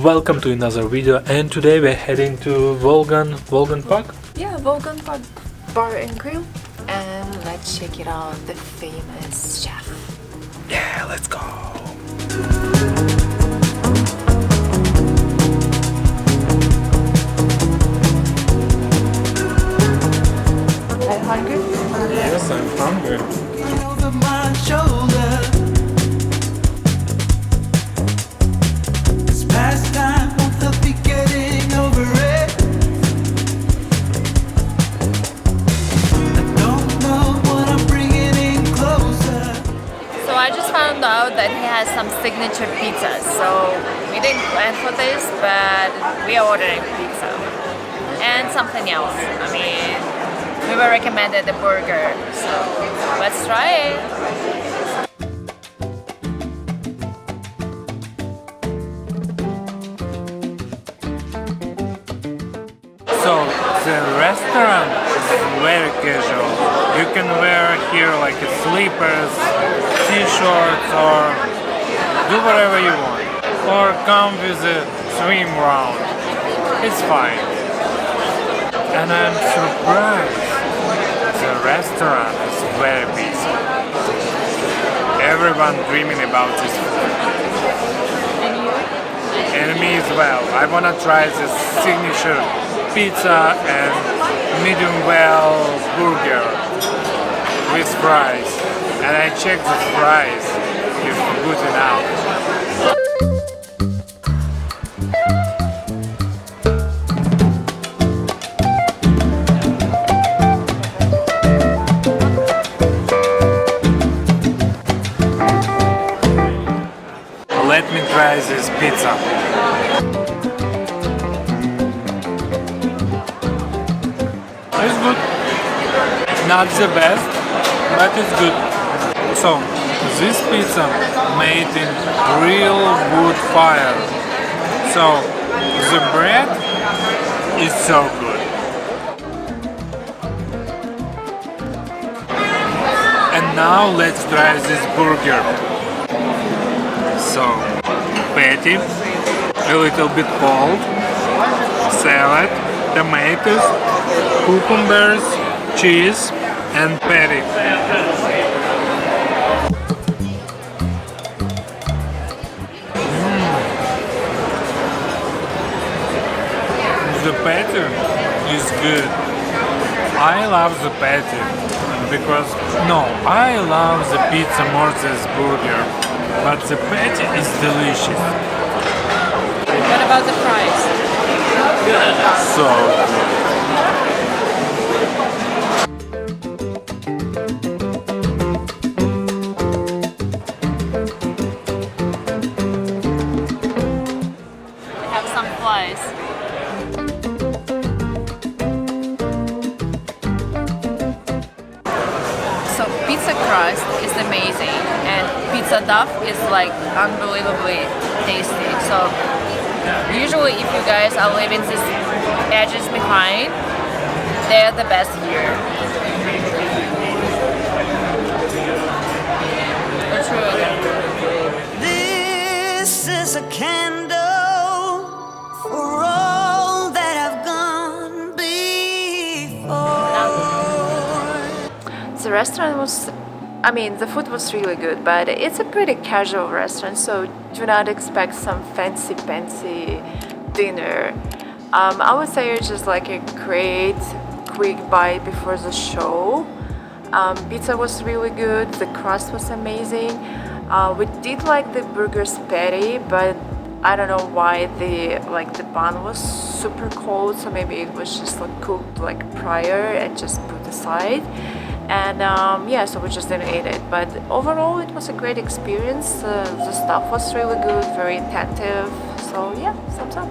welcome to another video, and today we're heading to Wolfgang Puck. Yeah, Wolfgang Puck Bar and Grill, and let's check it out, the famous chef. Yeah, let's go. Are you hungry? Yes, I'm hungry. Over my shoulder. This past time won't help me getting over it. I don't know what I'm bringing in closer. So I just found out that he has some signature pizzas. So we didn't plan for this, but we are ordering pizza and something else. I mean, we were recommended a burger, so let's try it. So the restaurant is very casual. You can wear here like slippers, t-shirts, or do whatever you want. Or come with a swim round. It's fine. And I'm surprised. The restaurant is very busy. Everyone dreaming about this food. And me as well. I wanna try this signature pizza and medium well burger with fries. And I checked the fries if good enough. Let me try this pizza. It's good. Not the best, but it's good. So, this pizza made in real wood fire. So, the bread is so good. And now let's try this burger. So, patty, a little bit cold, salad, tomatoes, cucumbers, cheese, and patty. The patty is good. I love the patty because, I love the pizza more than the burger. But the patty is delicious. What about the fries? So We have some fries. So pizza crust is amazing, and pizza duff is like unbelievably tasty. So usually if you guys are leaving these edges behind, they're the best here. It's really good. This is a candle for all that I've gone before. The restaurant was, the food was really good, but it's a pretty casual restaurant, so do not expect some fancy dinner. I would say it's just like a great quick bite before the show. Pizza was really good, the crust was amazing. We did like the burger's patty, but I don't know why the bun was super cold, so maybe it was just like cooked like prior and just put aside. And so we just didn't eat it, but overall it was a great experience. The staff was really good, very attentive, so yeah, thumbs up.